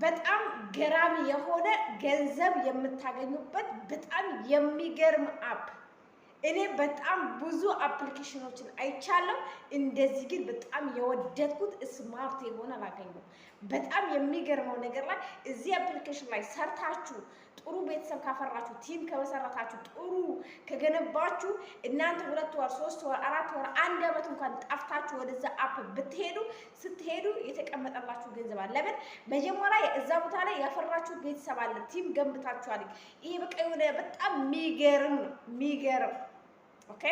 በጣም ገራሚ የሆነ ገንዘብ የምታገኙበት በጣም የሚገርም አፕ። እኔ በጣም ብዙ አፕሊኬሽኖችን አይቻለሁ። እንደዚህ ግን በጣም የወደድኩት ስማርት የሆነ አላገኘሁም። በጣም የሚገርመው ነገር ላይ እዚህ አፕሊኬሽን ላይ ሰርታችሁ ጥሩ ቤተሰብ ካፈራችሁ፣ ቲም ከመሰረታችሁ፣ ጥሩ ከገነባችሁ እናንተ 2 ወር 3 ወር 4 ወር 1 ዓመት እንኳን ጠፍታችሁ ወደዛ አፕ ስትሄዱ የተቀመጠላችሁ ገንዘብ አለ። ለምን መጀመሪያ እዛ ቦታ ላይ ያፈራችሁ ቤተሰብ አለ፣ ቲም ገንብታችኋል። ይሄ በቃ የሆነ በጣም የሚገርም ነው የሚገርም። ኦኬ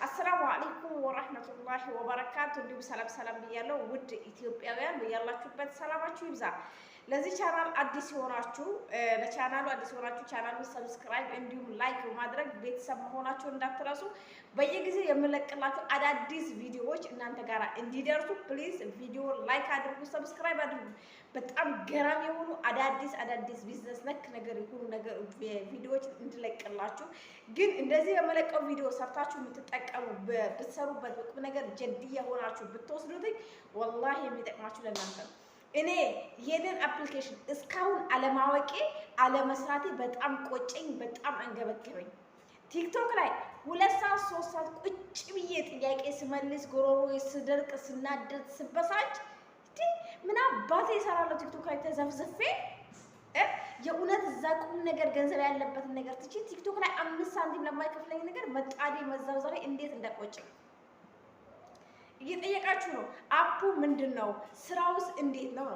አሰላሙ አለይኩም ወራህመቱላሂ ወበረካቱ። እንዲሁም ሰላም ብያለሁ። ውድ ኢትዮጵያውያን በያላችሁበት ሰላማችሁ ይብዛ። ለዚህ ቻናል አዲስ የሆናችሁ ቻናሉን ሰብስክራይብ እንዲሁም ላይክ በማድረግ ቤተሰብ መሆናችሁን እንዳትረሱ። በየጊዜው የምለቅላችሁ አዳዲስ ቪዲዮዎች እናንተ ጋር እንዲደርሱ ፕሊዝ ቪዲዮ ላይክ አድርጉ፣ ሰብስክራይብ አድርጉ። በጣም ገራሚ የሆኑ አዳዲስ ቢዝነስ ነክ ነገር የሆኑ ቪዲዮዎች እንድለቅላችሁ። ግን እንደዚህ የመለቀው ቪዲዮ ሰርታችሁ የምትጠቀሙ ብትሰሩበት በቁም ነገር ጀድያ ሆናችሁ ብትወስዱት ወላሂ የሚጠቅማችሁ ለእናንተ ነው። እኔ ይሄንን አፕሊኬሽን እስካሁን አለማወቄ አለመስራቴ በጣም ቆጨኝ፣ በጣም አንገበገበኝ። ቲክቶክ ላይ 2 ሰዓት 3 ሰዓት ቁጭ ብዬ ጥያቄ ስመልስ ጎሮሮ ስደርቅ ስናደድ ስበሳጭ ምን አባቴ እሰራለሁ ቲክቶክ ላይ ተዘፍዘፌ የእውነት እዛ ቁም ነገር ገንዘብ ያለበትን ነገር ትቼ ቲክቶክ ላይ 5 ሳንቲም ለማይከፍለኝ ነገር መጣዴ መዛብዛቤ እንዴት እንደቆጨኝ እየጠየቃችሁ ነው። አፑ ምንድነው? ስራውስ እንዴት ነው?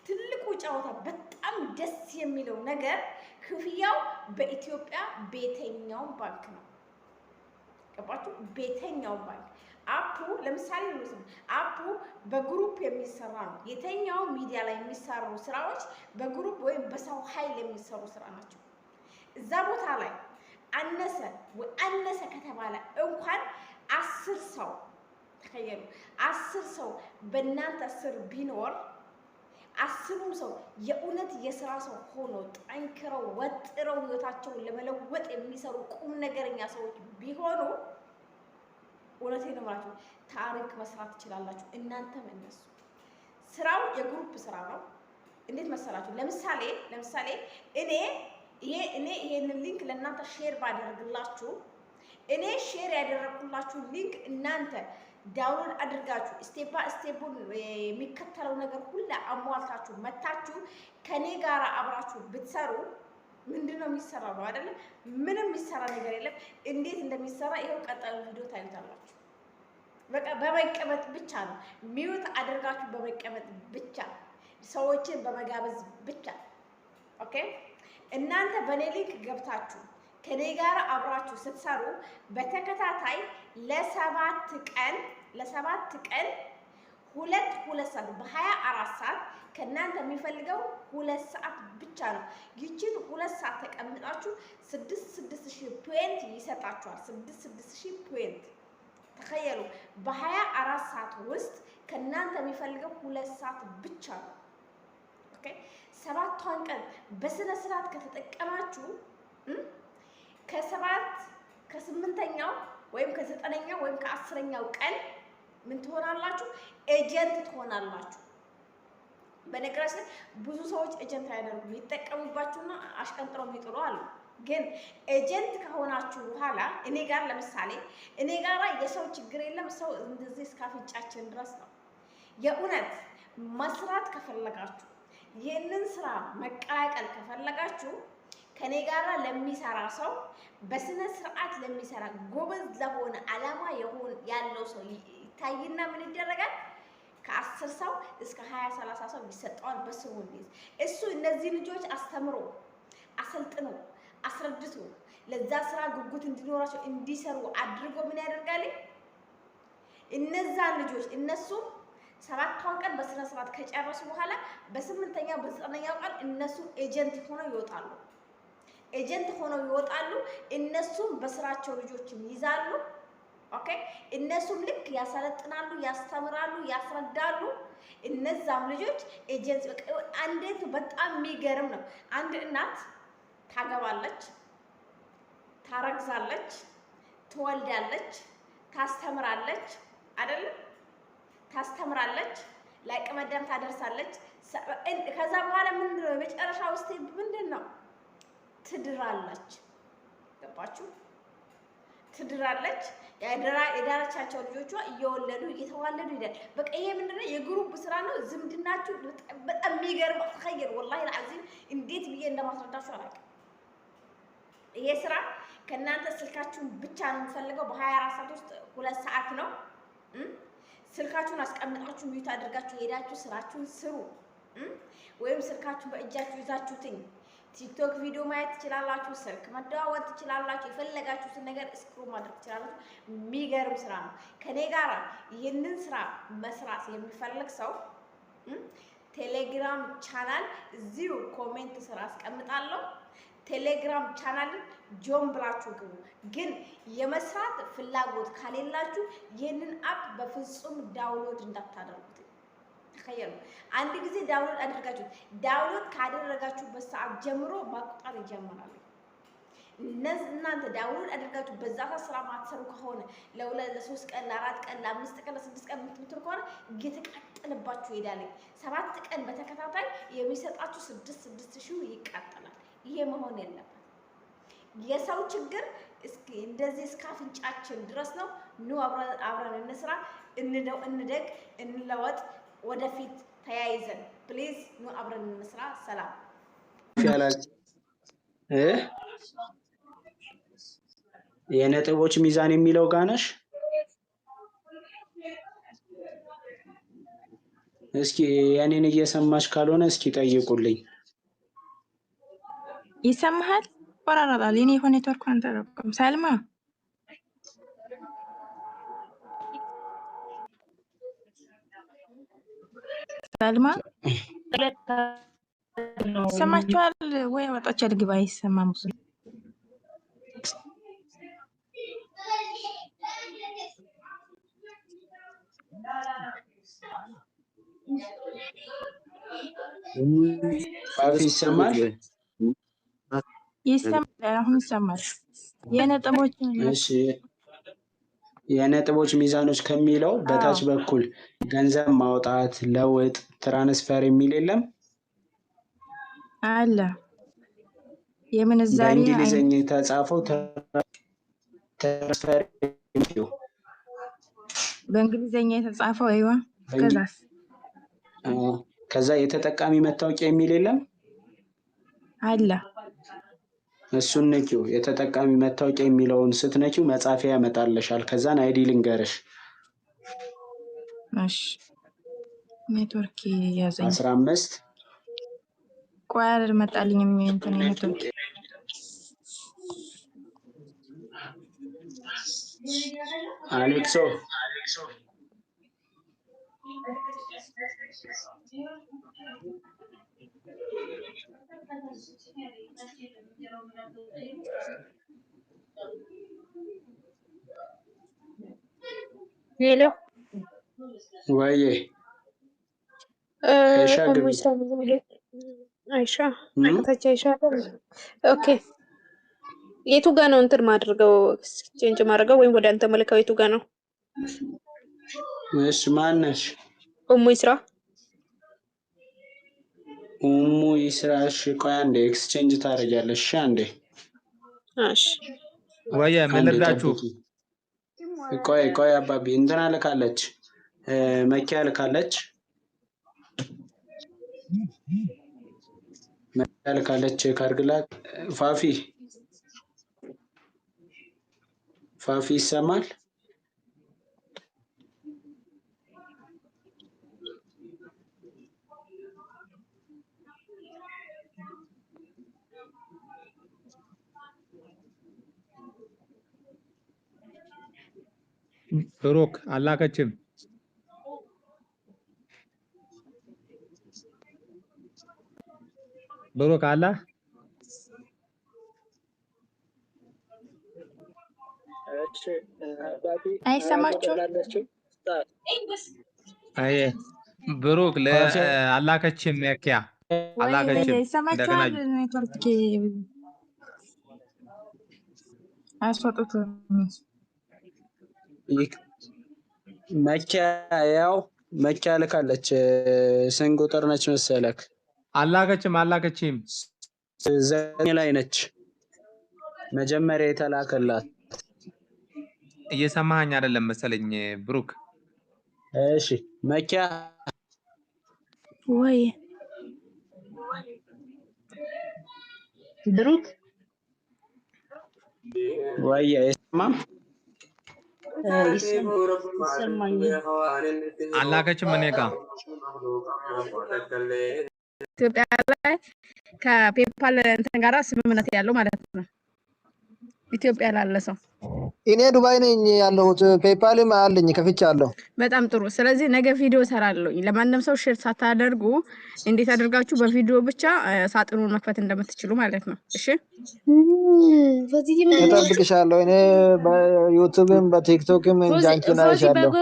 ትልቁ ጨዋታ በጣም ደስ የሚለው ነገር ክፍያው በኢትዮጵያ ቤተኛው ባንክ ነው። ገባችሁ? ቤተኛው ባንክ አፑ ለምሳሌ ነው። አፑ በግሩፕ የሚሰራ ነው። የተኛው ሚዲያ ላይ የሚሰሩ ስራዎች በግሩፕ ወይም በሰው ኃይል የሚሰሩ ስራ ናቸው። እዛ ቦታ ላይ አነሰ ከተባለ እንኳን 10 ሰው ተከየሉ 10 ሰው በእናንተ ስር ቢኖር 10ም ሰው የእውነት የስራ ሰው ሆኖ ጠንክረው ወጥረው ህይወታቸውን ለመለወጥ የሚሰሩ ቁም ነገረኛ ሰዎች ቢሆኑ እውነቴን ነው የምላችሁ ታሪክ መስራት ትችላላችሁ። እናንተም እነሱ ስራው የግሩፕ ስራ ነው። እንዴት መሰላችሁ? ለምሳሌ እኔ ይሄንን ሊንክ ለእናንተ ሼር ባደርግላችሁ እኔ ሼር ያደረኩላችሁ ሊንክ እናንተ ዳውንሎድ አድርጋችሁ ስቴፑን የሚከተለው ነገር ሁሉ አሟልታችሁ መታችሁ ከኔ ጋር አብራችሁ ብትሰሩ ምንድነው የሚሰራው ነው አይደለ? ምንም የሚሰራ ነገር የለም። እንዴት እንደሚሰራ ይሄው ቀጣዩ ቪዲዮ ታዩታላችሁ። በቃ በመቀመጥ ብቻ ነው ሚውት አድርጋችሁ በመቀመጥ ብቻ ሰዎችን በመጋበዝ ብቻ። ኦኬ እናንተ በኔ ሊንክ ገብታችሁ ከኔ ጋር አብራችሁ ስትሰሩ በተከታታይ ለ7 ቀን ሁለት ሰዓት በ24 ሰዓት ከእናንተ የሚፈልገው 2 ሰዓት ብቻ ነው። ይችን 2 ሰዓት ተቀምጣችሁ 6000 ፖይንት ይሰጣችኋል። 6000 ፖይንት ተኸየሉ። በ24 ሰዓት ውስጥ ከእናንተ የሚፈልገው 2 ሰዓት ብቻ ነው። ኦኬ 7ቷን ቀን በስነ ስርዓት ከተጠቀማችሁ ከ8ኛው ወይም ከ9ኛው ወይም ከ10ኛው ቀን ምን ትሆናላችሁ? ኤጀንት ትሆናላችሁ። በነገራችን ብዙ ሰዎች ኤጀንት አያደርጉም፣ ይጠቀሙባችሁና አሽቀንጥረው የሚጥሉ አሉ። ግን ኤጀንት ከሆናችሁ በኋላ ለምሳሌ እኔ ጋር የሰው ችግር የለም። ሰው እንደዚህ እስከ አፍንጫችን ድረስ ነው። የእውነት መስራት ከፈለጋችሁ ይህንን ስራ መቀላቀል ከፈለጋችሁ ከኔ ጋር ለሚሰራ ሰው በስነ ስርዓት ለሚሰራ ጎበዝ ለሆነ አላማ ያለው ሰው ይታይና ምን ይደረጋል? ከ10 ሰው እስከ 20-30 ሰው ይሰጠዋል በስሙ እንዴት እሱ እነዚህ ልጆች አስተምሮ አሰልጥኖ አስረድቶ ለዛ ስራ ጉጉት እንዲኖራቸው እንዲሰሩ አድርጎ ምን ያደርጋል? እነዛ ልጆች እነሱ 7ቷን ቀን በስነ ስርዓት ከጨረሱ በኋላ በ8ኛው በ9ኛው ቀን እነሱ ኤጀንት ሆነው ይወጣሉ። እነሱም በስራቸው ልጆችን ይዛሉ። ኦኬ እነሱም ልክ ያሰለጥናሉ፣ ያስተምራሉ፣ ያስረዳሉ። እነዛም ልጆች ኤጀንት አንዴት በጣም የሚገርም ነው። አንድ እናት ታገባለች፣ ታረግዛለች፣ ትወልዳለች፣ ታስተምራለች አይደል? ታስተምራለች፣ ለአቅመ አዳም ታደርሳለች፣ ከዛ በኋላ ምንድነው የመጨረሻው ስቴፕ ምንድነው? ትድራለች። ገባችሁ? ትድራለች። የዳረቻቸው ልጆቿ እየወለዱ እየተዋለዱ ይላል። በቃ ይሄ ምንድነው የግሩፕ ስራ ነው። ዝምድናችሁ በጣም የሚገርም ተኸየል ወላሂ العظيم እንዴት ብዬ እንደማስረዳችሁ አላውቅም። ይሄ ስራ ከእናንተ ስልካችሁን ብቻ ነው የምፈልገው። በ24 ሰዓት ውስጥ 2 ሰዓት ነው። ስልካችሁን አስቀምጣችሁ ሚዩት አድርጋችሁ ሄዳችሁ ስራችሁን ስሩ። ወይም ስልካችሁን በእጃችሁ ይዛችሁትኝ ቲክቶክ ቪዲዮ ማየት ትችላላችሁ። ስልክ መደዋወል ትችላላችሁ። የፈለጋችሁትን ነገር ስክሮል ማድረግ ትችላላችሁ። የሚገርም ስራ ነው። ከኔ ጋር ይህንን ስራ መስራት የሚፈልግ ሰው ቴሌግራም ቻናል እዚሁ ኮሜንት ስራ አስቀምጣለሁ። ቴሌግራም ቻናልን ጆን ብላችሁ ግቡ። ግን የመስራት ፍላጎት ካሌላችሁ ይህንን አፕ በፍጹም ዳውንሎድ እንዳታደርጉት። ተኸየሉ አንድ ጊዜ ዳውንሎድ አድርጋችሁ ዳውንሎድ ካደረጋችሁበት ሰዓት ጀምሮ ማቁጠር ይጀምራል። እናንተ ዳውንሎድ አድርጋችሁ በዛ ስራ ማትሰሩ ከሆነ ለ3 ቀን ለ4 ቀን ለ5 ቀን ለ6 ቀን የምትምትሩ ከሆነ እየተቃጠለባችሁ ይሄዳል። 7 ቀን በተከታታይ የሚሰጣችሁ 6 ሺህ ይቃጠላል። ይሄ መሆን የለበት። የሰው ችግር እስኪ እንደዚህ እስከ አፍንጫችን ድረስ ነው። ኑ አብረን እንስራ፣ እንደግ፣ እንለወጥ፣ ወደፊት ተያይዘን ፕሊዝ ኑ አብረን እንስራ። ሰላም የነጥቦች ሚዛን የሚለው ጋነሽ እስኪ ያኔን እየሰማሽ ካልሆነ እስኪ ጠይቁልኝ። ይሰማሃል? ቆራረጣል። የኔ የሆነ ኔትወርክ አንተረቀም። ሳልማ ሰማችኋል ወይ? ወጣች አድግባ አይሰማም። ብዙ ይሰማል። ይሰማል። አሁን ይሰማል። የነጥቦች ሚዛኖች ከሚለው በታች በኩል ገንዘብ ማውጣት፣ ለውጥ፣ ትራንስፈር የሚል የለም አለ። የምንዛሬ በእንግሊዝኛ የተጻፈው ትራንስፈር የሚለው በእንግሊዝኛ የተጻፈው አይዋ። ከዛ የተጠቃሚ መታወቂያ የሚል የለም አለ። እሱን ነኪው። የተጠቃሚ መታወቂያ የሚለውን ስትነኪው መጻፊያ ያመጣልሻል። ከዛን አይዲ ልንገርሽ። እሺ ኔትወርክ ያዘኝ 15 ቆይ አልመጣልኝም። እንትን ኔትወርክ አሌክሶ ሄሎ ወይ አይሻ አከታች አይሻ። ኦኬ የቱ ጋ ነው እንትን ማድረገው ቼንጅ ማድረገው ወይም ወደ አንተ መልካው የቱ ጋ ነው? እሺ ማነሽ? ኡሙ ይስራ ኡሙ ይስራሽ። ቆይ አንዴ ኤክስቼንጅ ታደርጊያለሽ። እሺ አንዴ። እሺ ወይ ምን ልርዳችሁ? ቆይ አባቢ እንትና ልካለች፣ መኪያ ልካለች፣ መኪያ ልካለች። ቼክ አድርግላት። ፋፊ ይሰማል? ብሩክ አላከችም። ብሩክ አላ አይሰማችሁም? አይ ብሩክ አላከችም። መኪያ አላከችም። ይሰማችኋል? ኔትወርክ አስወጡት። መኪያ ያው መኪያ ልካለች። ስንት ቁጥር ነች መሰለክ? አላከችም ዘጠኝ ላይ ነች መጀመሪያ የተላከላት። እየሰማኸኝ አይደለም መሰለኝ ብሩክ። እሺ መኪያ ወይ ብሩክ ወይ አይሰማም? አላከችም እኔ ጋር ኢትዮጵያ ላይ ከፔፓል እንትን ጋራ ስምምነት ያለው ማለት ነው። ኢትዮጵያ ላለ ሰው እኔ ዱባይ ነኝ ያለሁት። ፔፓልም አለኝ ከፍቻለሁ። በጣም ጥሩ። ስለዚህ ነገ ቪዲዮ ሰራለሁ። ለማንም ሰው ሼር ሳታደርጉ እንዴት አድርጋችሁ በቪዲዮ ብቻ ሳጥኑን መክፈት እንደምትችሉ ማለት ነው። እሺ እጠብቅሻለሁ። እኔ በዩቲዩብም በቲክቶክም ጃንኪና ይሻለሁ።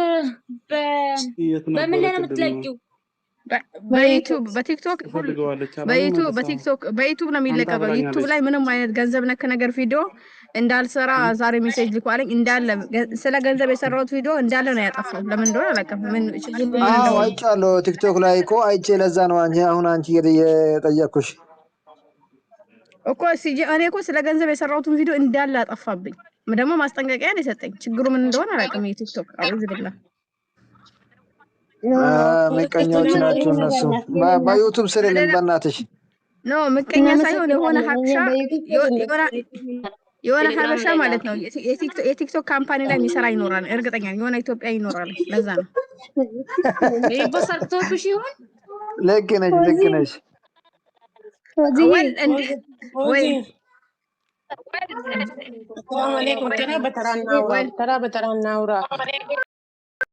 በምን ላይ ነው የምትለቂው? በቲክቶክ ነው የሚለቀቀው። ዩቲዩብ ላይ ምንም አይነት ገንዘብ ነክ ነገር ቪዲዮ እንዳልሰራ ዛሬ ሜሴጅ ልኳለኝ። እንዳለ ስለ ገንዘብ የሰራሁት ቪዲዮ እንዳለ ነው ያጠፋው። ለምን እንደሆነ አላውቅም። አይቻለሁ ቲክቶክ ላይ እኮ አይቼ፣ ለዛ ነው አንቺ የጠየኩሽ እኮ። እኔ እኮ ስለ ገንዘብ የሰራሁትን ቪዲዮ እንዳለ አጠፋብኝ። ደግሞ ማስጠንቀቂያ ነው የሰጠኝ። ችግሩ ምን እንደሆነ አላውቅም። የቲክቶክ አውዝ ብላ ምቀኞች ናቸው እነሱ። በዩቲዩብ ስር በእናትሽ ኖ ምቀኛ ሳይሆን የሆነ ሀበሻ ማለት ነው። የቲክቶክ ካምፓኒ ላይ የሚሰራ ይኖራል፣ እርግጠኛ የሆነ ኢትዮጵያ ይኖራል። ለዛ ነው በሰርቶብሽ ይሆን? ልክ ነሽ። ተራ በተራ እናውራ።